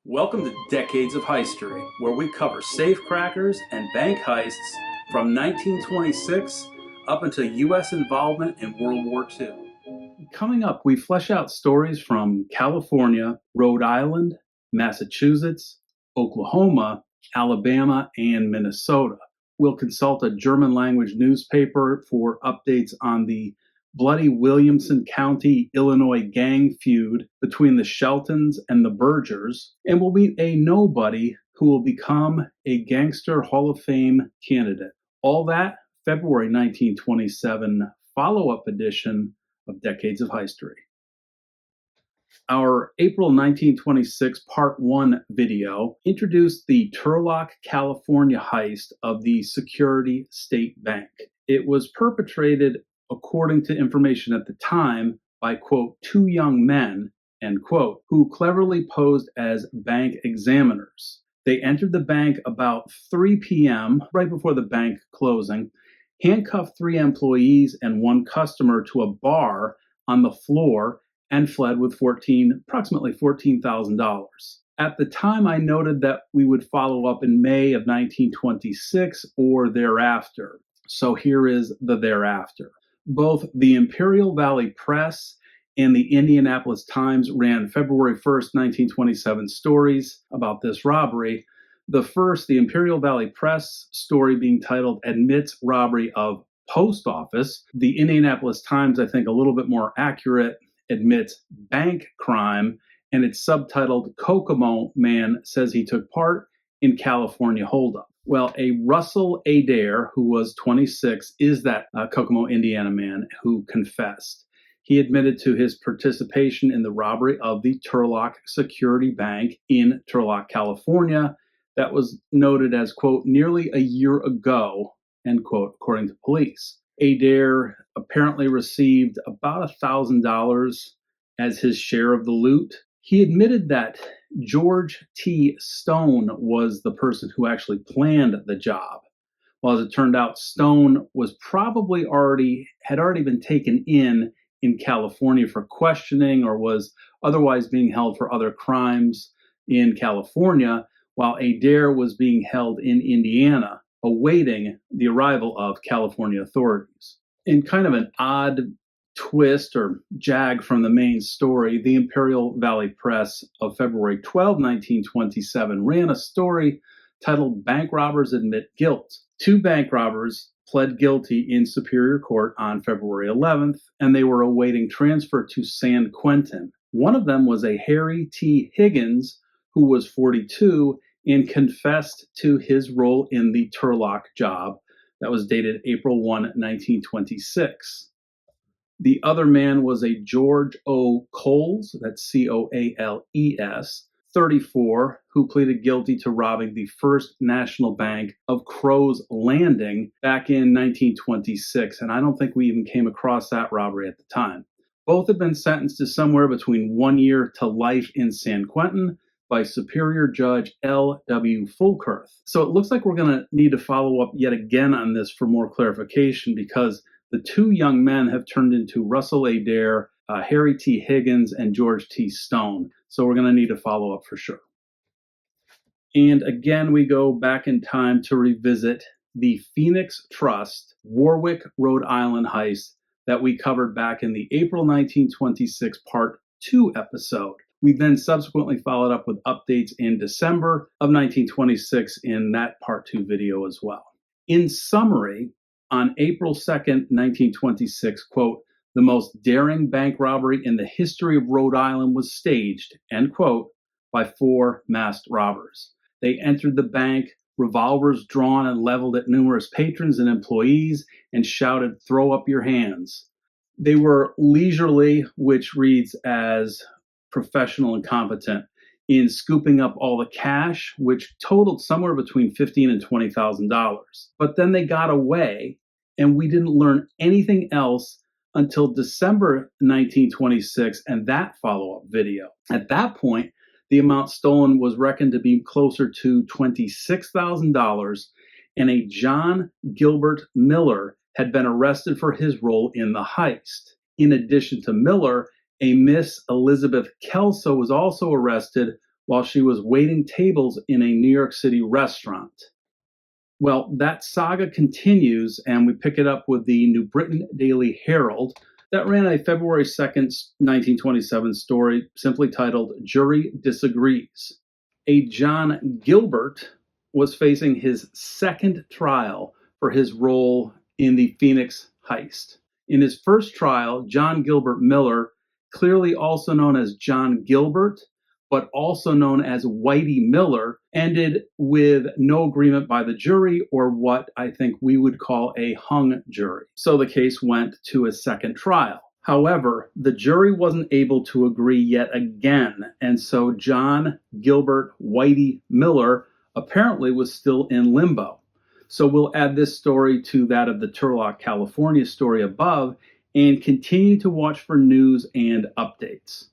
Welcome to Decades of Heistery, where we cover safecrackers and bank heists from 1926 up until U.S. involvement in World War II. Coming up, we flesh out stories from California, Rhode Island, Massachusetts, Oklahoma, Alabama, and Minnesota. We'll consult a German-language newspaper for updates on the bloody Williamson County, Illinois gang feud between the Sheltons and the Birgers, and we'll meet a nobody who will become a Gangster Hall of Fame candidate. All that February 1927 follow-up edition of Decades of Heistery. Our April 1926 Part 1 video introduced the Turlock, California heist of the Security State Bank. It was perpetrated, according to information at the time, by, quote, two young men, end quote, who cleverly posed as bank examiners. They entered the bank about 3 p.m., right before the bank closing, handcuffed 3 employees and 1 customer to a bar on the floor, and fled with approximately $14,000. At the time, I noted that we would follow up in May of 1926 or thereafter. So here is the thereafter. Both the Imperial Valley Press and the Indianapolis Times ran February 1st, 1927 stories about this robbery. The first, the Imperial Valley Press story being titled Admits Robbery of Post Office. The Indianapolis Times, I think a little bit more accurate, admits bank crime, and it's subtitled Kokomo Man Says He Took Part in California Holdup. Well, a Russell Adair, who was 26, is that Kokomo, Indiana man who confessed. He admitted to his participation in the robbery of the Turlock Security Bank in Turlock, California. That was noted as, quote, nearly a year ago, end quote, according to police. Adair apparently received about $1,000 as his share of the loot. He admitted that George T. Stone was the person who actually planned the job. Well, as it turned out, Stone was probably had already been taken in California for questioning or was otherwise being held for other crimes in California, while Adair was being held in Indiana, awaiting the arrival of California authorities. In kind of an odd twist or jag from the main story, the Imperial Valley Press of February 12, 1927 ran a story titled Bank Robbers Admit Guilt. 2 bank robbers pled guilty in Superior Court on February 11th, and they were awaiting transfer to San Quentin. One of them was a Harry T. Higgins, who was 42, and confessed to his role in the Turlock job. That was dated April 1, 1926. The other man was a George O. Coles, that's C-O-A-L-E-S, 34, who pleaded guilty to robbing the First National Bank of Crow's Landing back in 1926, and I don't think we even came across that robbery at the time. Both had been sentenced to somewhere between 1 year to life in San Quentin by Superior Judge L.W. Fulkerth. So it looks like we're going to need to follow up yet again on this for more clarification, because the 2 young men have turned into Russell Adair, Harry T. Higgins, and George T. Stone. So we're going to need to follow up for sure. And again, we go back in time to revisit the Phoenix Trust Warwick, Rhode Island heist that we covered back in the April 1926 Part 2 episode. We then subsequently followed up with updates in December of 1926 in that Part 2 video as well. In summary, on April 2nd, 1926, quote, the most daring bank robbery in the history of Rhode Island was staged, end quote, by 4 masked robbers. They entered the bank, revolvers drawn and leveled at numerous patrons and employees, and shouted, "Throw up your hands." They were leisurely, which reads as professional and competent, in scooping up all the cash, which totaled somewhere between $15,000 and $20,000. But then they got away, and we didn't learn anything else until December 1926 and that follow-up video. At that point, the amount stolen was reckoned to be closer to $26,000, and a John Gilbert Miller had been arrested for his role in the heist. In addition to Miller, a Miss Elizabeth Kelso was also arrested while she was waiting tables in a New York City restaurant. Well, that saga continues, and we pick it up with the New Britain Daily Herald that ran a February 2nd, 1927 story simply titled Jury Disagrees. A John Gilbert was facing his second trial for his role in the Phoenix heist. In his first trial, John Gilbert Miller, clearly also known as John Gilbert, but also known as Whitey Miller, ended with no agreement by the jury, or what I think we would call a hung jury. So the case went to a second trial. However, the jury wasn't able to agree yet again, and so John Gilbert Whitey Miller apparently was still in limbo. So we'll add this story to that of the Turlock, California story above, and continue to watch for news and updates.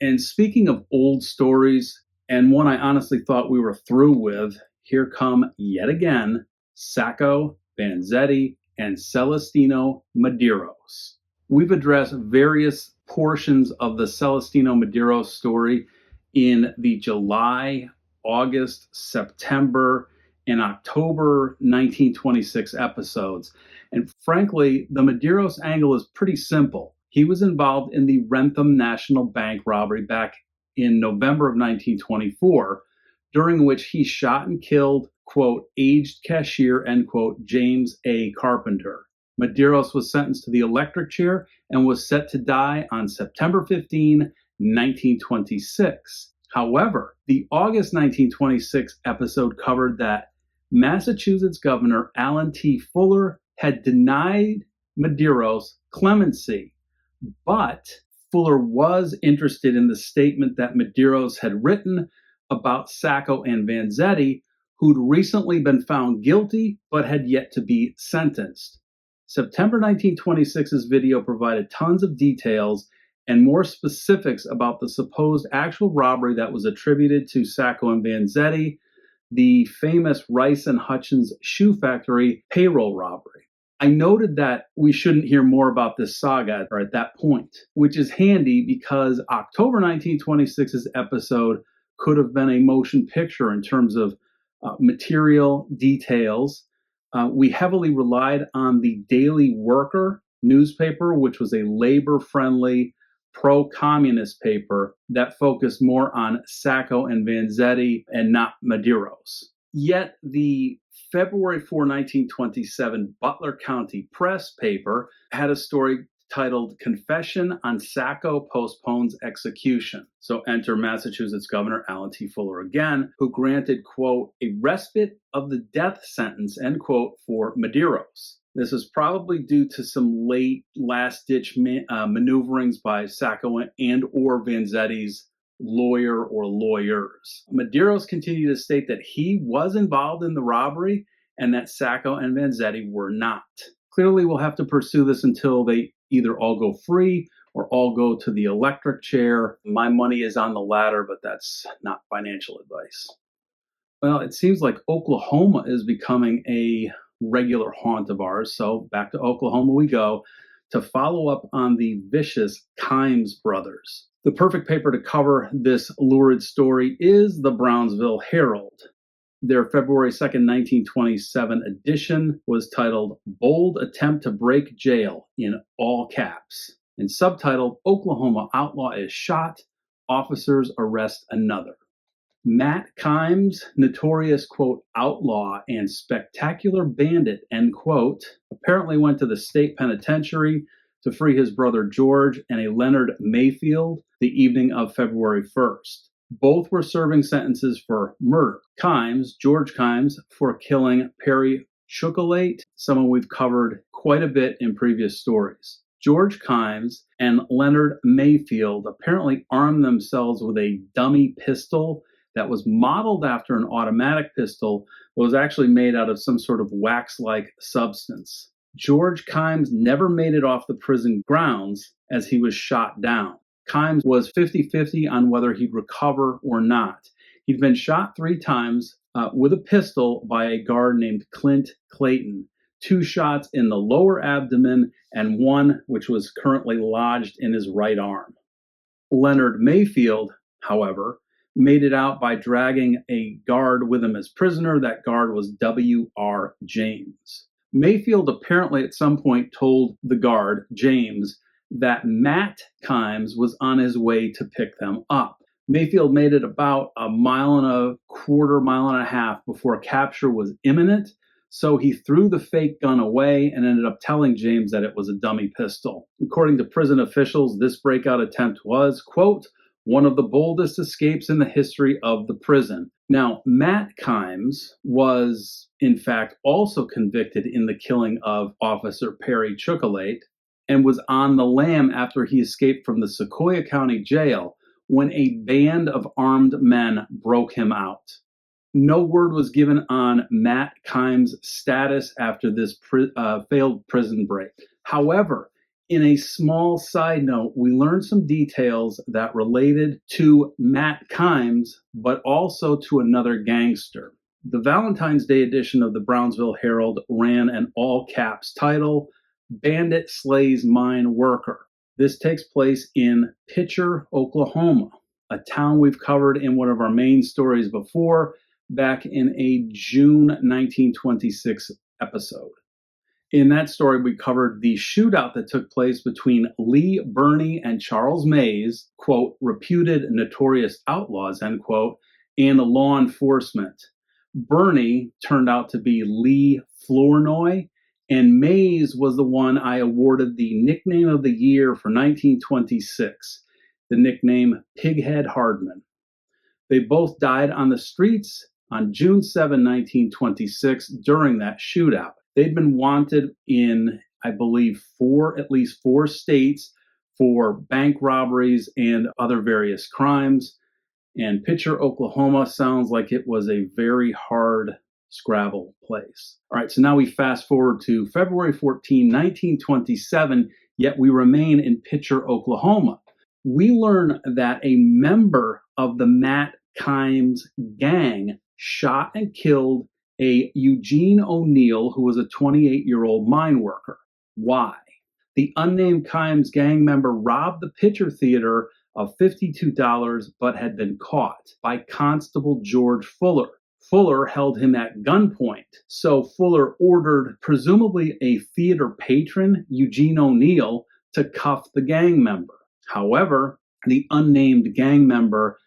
And speaking of old stories, and one I honestly thought we were through with, here come yet again Sacco, Vanzetti, and Celestino Medeiros. We've addressed various portions of the Celestino Medeiros story in the July, August, September, and October 1926 episodes. And frankly, the Medeiros angle is pretty simple. He was involved in the Wrentham National Bank robbery back in November of 1924, during which he shot and killed, quote, aged cashier, end quote, James A. Carpenter. Medeiros was sentenced to the electric chair and was set to die on September 15, 1926. However, the August 1926 episode covered that Massachusetts Governor Allen T. Fuller had denied Medeiros clemency, but Fuller was interested in the statement that Medeiros had written about Sacco and Vanzetti, who'd recently been found guilty but had yet to be sentenced. September 1926's video provided tons of details and more specifics about the supposed actual robbery that was attributed to Sacco and Vanzetti, the famous Rice and Hutchins shoe factory payroll robbery. I noted that we shouldn't hear more about this saga at that point, which is handy because October 1926's episode could have been a motion picture in terms of material details. We heavily relied on the Daily Worker newspaper, which was a labor-friendly, pro-communist paper that focused more on Sacco and Vanzetti and not Medeiros. Yet the February 4, 1927 Butler County Press paper had a story titled Confession on Sacco Postpones Execution. So enter Massachusetts Governor Allen T. Fuller again, who granted, quote, a respite of the death sentence, end quote, for Medeiros. This is probably due to some late last-ditch maneuverings by Sacco and or Vanzetti's lawyer or lawyers. Medeiros continued to state that he was involved in the robbery and that Sacco and Vanzetti were not. Clearly, we'll have to pursue this until they either all go free or all go to the electric chair. My money is on the latter, but that's not financial advice. Well, it seems like Oklahoma is becoming a regular haunt of ours, so back to Oklahoma we go to follow up on the vicious Kimes brothers. The perfect paper to cover this lurid story is the Brownsville Herald. Their February 2nd, 1927 edition was titled Bold Attempt to Break Jail in all caps, and subtitled Oklahoma Outlaw is Shot, Officers Arrest Another. Matt Kimes, notorious, quote, outlaw and spectacular bandit, end quote, apparently went to the state penitentiary to free his brother George and a Leonard Mayfield the evening of February 1st. Both were serving sentences for murder. George Kimes, for killing Perry Chocolate, someone we've covered quite a bit in previous stories. George Kimes and Leonard Mayfield apparently armed themselves with a dummy pistol that was modeled after an automatic pistol, but was actually made out of some sort of wax-like substance. George Kimes never made it off the prison grounds as he was shot down. Kimes was 50-50 on whether he'd recover or not. He'd been shot 3 times with a pistol by a guard named Clint Clayton, 2 shots in the lower abdomen and 1 which was currently lodged in his right arm. Leonard Mayfield however, made it out by dragging a guard with him as prisoner. That guard was W.R. James. Mayfield apparently at some point told the guard, James, that Matt Kimes was on his way to pick them up. Mayfield made it about a mile and a quarter, mile and a half before capture was imminent, so he threw the fake gun away and ended up telling James that it was a dummy pistol. According to prison officials, this breakout attempt was, quote, one of the boldest escapes in the history of the prison. Now, Matt Kimes was, in fact, also convicted in the killing of Officer Perry Chocolate and was on the lam after he escaped from the Sequoia County Jail when a band of armed men broke him out. No word was given on Matt Kimes' status after this failed prison break. However, in a small side note, we learned some details that related to Matt Kimes, but also to another gangster. The Valentine's Day edition of the Brownsville Herald ran an all-caps title, Bandit Slays Mine Worker. This takes place in Pitcher, Oklahoma, a town we've covered in one of our main stories before, back in a June 1926 episode. In that story, we covered the shootout that took place between Lee Birney and Charles Mays, quote, reputed notorious outlaws, end quote, and the law enforcement. Birney turned out to be Lee Flournoy, and Mays was the one I awarded the nickname of the year for 1926, the nickname Pighead Hardman. They both died on the streets on June 7, 1926, during that shootout. They'd been wanted in, I believe, at least four states for bank robberies and other various crimes. And Pitcher, Oklahoma sounds like it was a very hard scrabble place. All right, so now we fast forward to February 14, 1927, yet we remain in Pitcher, Oklahoma. We learn that a member of the Matt Kimes gang shot and killed a Eugene O'Neill, who was a 28-year-old mine worker. Why? The unnamed Kimes gang member robbed the Pitcher Theater of $52, but had been caught by Constable George Fuller. Fuller held him at gunpoint, so Fuller ordered presumably a theater patron, Eugene O'Neill, to cuff the gang member. However, the unnamed gang member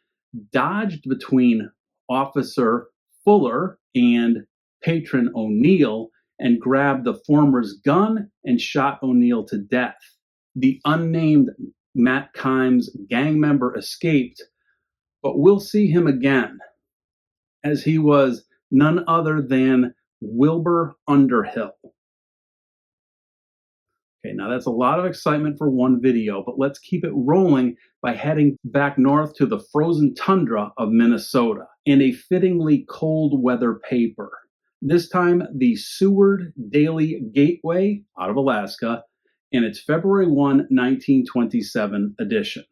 dodged between Officer Fuller and patron O'Neill and grabbed the former's gun and shot O'Neill to death. The unnamed Matt Kimes gang member escaped, but we'll see him again, as he was none other than Wilbur Underhill. Okay, now that's a lot of excitement for one video, but let's keep it rolling by heading back north to the frozen tundra of Minnesota and a fittingly cold weather paper. This time, the Seward Daily Gateway out of Alaska, in its February 1, 1927 edition.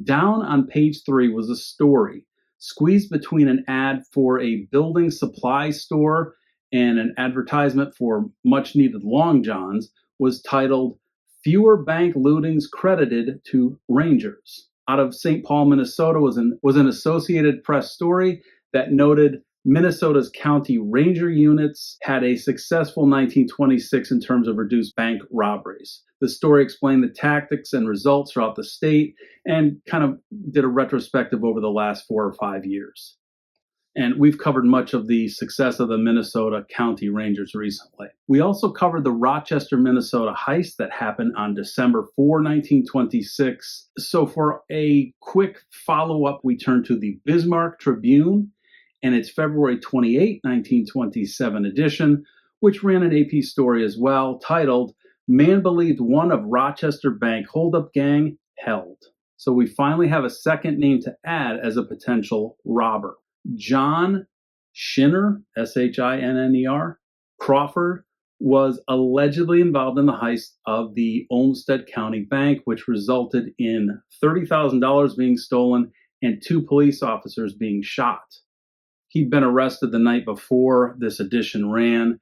Down on page 3 was a story squeezed between an ad for a building supply store and an advertisement for much-needed Long Johns, was titled, Fewer Bank Lootings Credited to Rangers. Out of St. Paul, Minnesota was an Associated Press story that noted Minnesota's county ranger units had a successful 1926 in terms of reduced bank robberies. The story explained the tactics and results throughout the state and kind of did a retrospective over the last 4 or 5 years. And we've covered much of the success of the Minnesota County Rangers recently. We also covered the Rochester, Minnesota heist that happened on December 4, 1926. So for a quick follow-up, we turn to the Bismarck Tribune and its February 28, 1927 edition, which ran an AP story as well, titled, Man Believed One of Rochester Bank Holdup Gang Held. So we finally have a second name to add as a potential robber. John Schinner, Schinner, Crawford, was allegedly involved in the heist of the Olmsted County Bank, which resulted in $30,000 being stolen and 2 police officers being shot. He'd been arrested the night before this edition ran,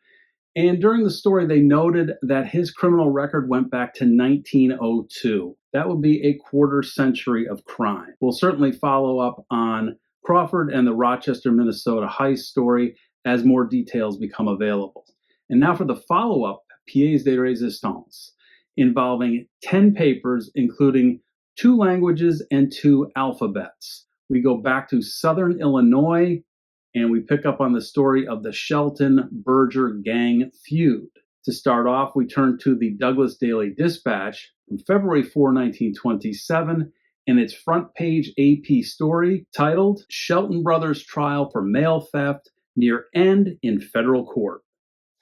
And during the story, they noted that his criminal record went back to 1902. That would be a quarter century of crime. We'll certainly follow up on Crawford and the Rochester, Minnesota heist story as more details become available. And now for the follow-up, Pièces de Résistance, involving 10 papers, including 2 languages and 2 alphabets. We go back to Southern Illinois, and we pick up on the story of the Shelton Berger gang feud. To start off, we turn to the Douglas Daily Dispatch from February 4, 1927, and its front page AP story titled, Shelton Brothers Trial for Mail Theft Near End in Federal Court.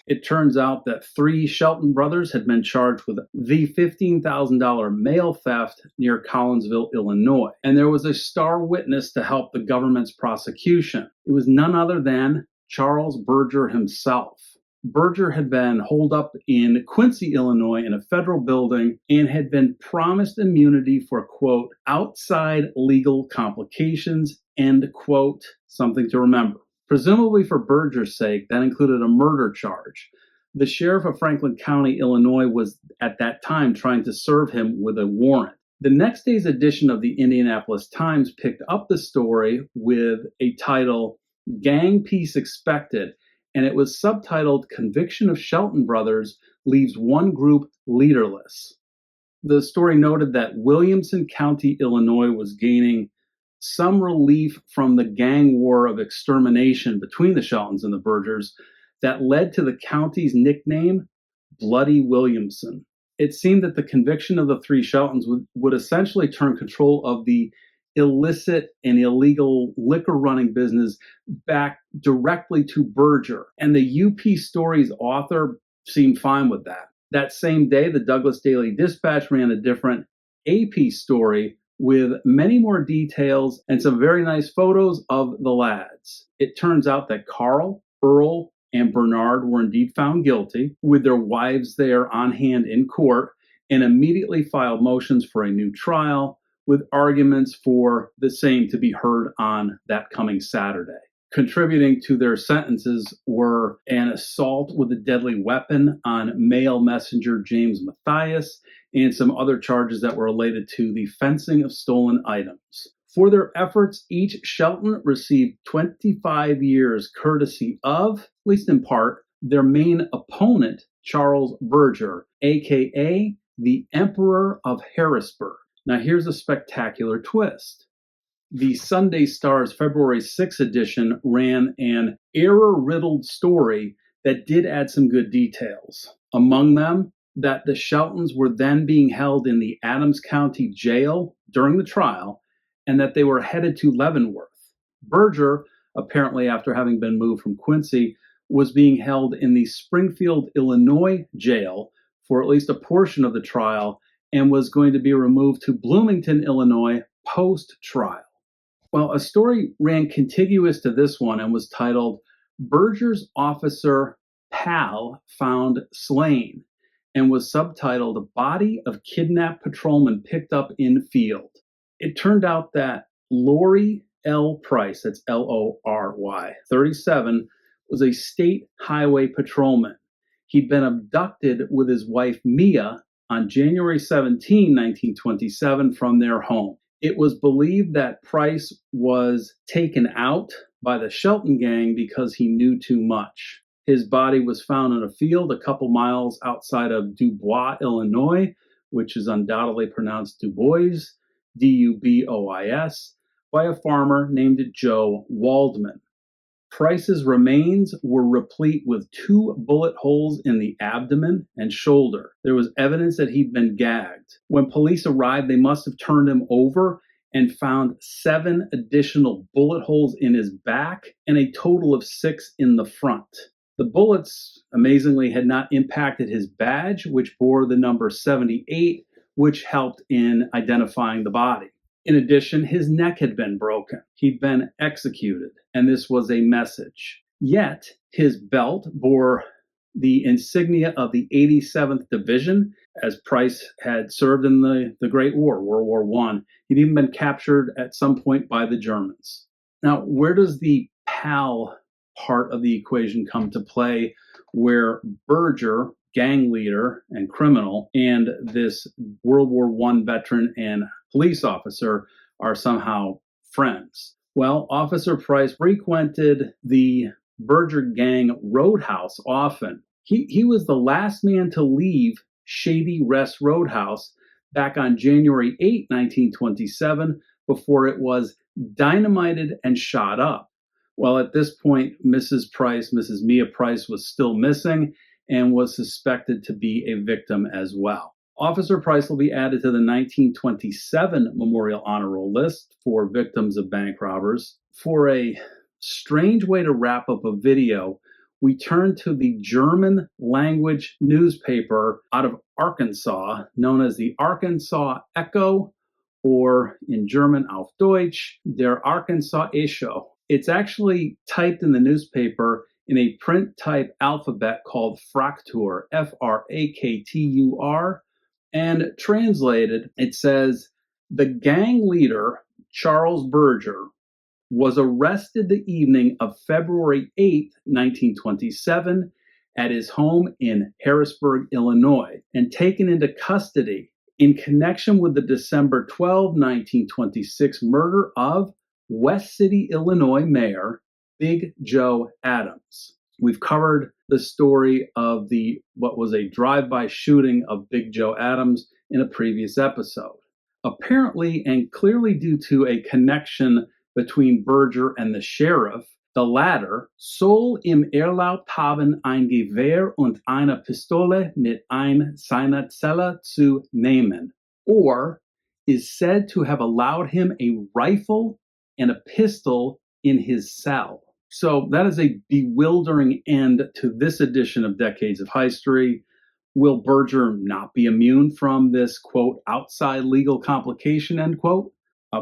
It turns out that 3 Shelton brothers had been charged with the $15,000 mail theft near Collinsville, Illinois. And there was a star witness to help the government's prosecution. It was none other than Charles Berger himself. Berger had been holed up in Quincy, Illinois in a federal building and had been promised immunity for, quote, outside legal complications, end quote, something to remember. Presumably for Berger's sake, that included a murder charge. The sheriff of Franklin County, Illinois, was at that time trying to serve him with a warrant. The next day's edition of the Indianapolis Times picked up the story with a title, Gang Peace Expected, and it was subtitled, Conviction of Shelton Brothers Leaves One Group Leaderless. The story noted that Williamson County, Illinois, was gaining some relief from the gang war of extermination between the Sheltons and the Bergers that led to the county's nickname, Bloody Williamson. It seemed that the conviction of the 3 Sheltons would essentially turn control of the illicit and illegal liquor running business back directly to Berger. And the UP story's author seemed fine with that. That same day, the Douglas Daily Dispatch ran a different AP story with many more details and some very nice photos of the lads. It turns out that Carl, Earl, and Bernard were indeed found guilty, with their wives there on hand in court, and immediately filed motions for a new trial, with arguments for the same to be heard on that coming Saturday. Contributing to their sentences were an assault with a deadly weapon on mail messenger James Matthias and some other charges that were related to the fencing of stolen items. For their efforts, each Shelton received 25 years courtesy of, at least in part, their main opponent, Charles Berger, aka the Emperor of Harrisburg. Now here's a spectacular twist. The Sunday Star's February 6th edition ran an error-riddled story that did add some good details. Among them, that the Sheltons were then being held in the Adams County Jail during the trial, and that they were headed to Leavenworth. Berger, apparently after having been moved from Quincy, was being held in the Springfield, Illinois jail for at least a portion of the trial, and was going to be removed to Bloomington, Illinois, post-trial. Well, a story ran contiguous to this one and was titled, Berger's Officer Pal Found Slain, and was subtitled, Body of Kidnapped Patrolman Picked Up in Field. It turned out that Lori L. Price, that's L-O-R-Y, 37, was a state highway patrolman. He'd been abducted with his wife Mia on January 17, 1927, from their home. It was believed that Price was taken out by the Shelton gang because he knew too much. His body was found in a field a couple miles outside of Dubois, Illinois, which is undoubtedly pronounced Dubois, D-U-B-O-I-S, by a farmer named Joe Waldman. Price's remains were replete with 2 bullet holes in the abdomen and shoulder. There was evidence that he'd been gagged. When police arrived, they must have turned him over and found 7 additional bullet holes in his back and a total of 6 in the front. The bullets, amazingly, had not impacted his badge, which bore the number 78, which helped in identifying the body. In addition, his neck had been broken. He'd been executed, and this was a message. Yet, his belt bore the insignia of the 87th Division, as Price had served in the Great War, World War I. He'd even been captured at some point by the Germans. Now, where does the PAL part of the equation come to play, where Berger, gang leader and criminal, and this World War I veteran and police officer are somehow friends. Well, Officer Price frequented the Berger gang roadhouse often. He was the last man to leave Shady Rest Roadhouse back on January 8, 1927, before it was dynamited and shot up. Well, at this point, Mrs. Mia Price, was still missing and was suspected to be a victim as well. Officer Price will be added to the 1927 Memorial Honor Roll list for victims of bank robbers. For a strange way to wrap up a video, we turn to the German language newspaper out of Arkansas, known as the Arkansas Echo, or in German auf Deutsch, der Arkansas Echo. It's actually typed in the newspaper in a print type alphabet called Fraktur, Fraktur, and translated, it says, the gang leader, Charles Berger, was arrested the evening of February 8, 1927, at his home in Harrisburg, Illinois, and taken into custody in connection with the December 12, 1926 murder of West City, Illinois Mayor Big Joe Adams. We've covered the story of what was a drive-by shooting of Big Joe Adams in a previous episode. Apparently, and clearly due to a connection between Berger and the sheriff, the latter soll im erlaubt haben, ein Gewehr und eine Pistole mit ein seiner Zelle zu nehmen, or is said to have allowed him a rifle and a pistol in his cell. So that is a bewildering end to this edition of Decades of History. Will Berger not be immune from this, quote, outside legal complication, end quote?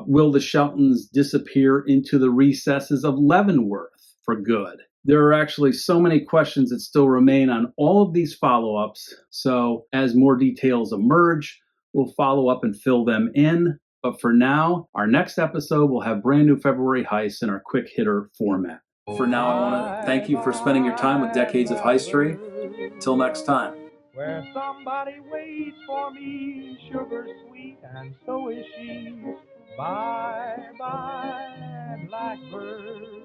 Will the Sheltons disappear into the recesses of Leavenworth for good? There are actually so many questions that still remain on all of these follow-ups. So as more details emerge, we'll follow up and fill them in. But for now, our next episode will have brand new February heists in our quick hitter format. For now, I want to thank you for spending your time with Decades of History. Until next time. Where somebody waits for me, sugar sweet, and so is she. Bye, bye, blackbird.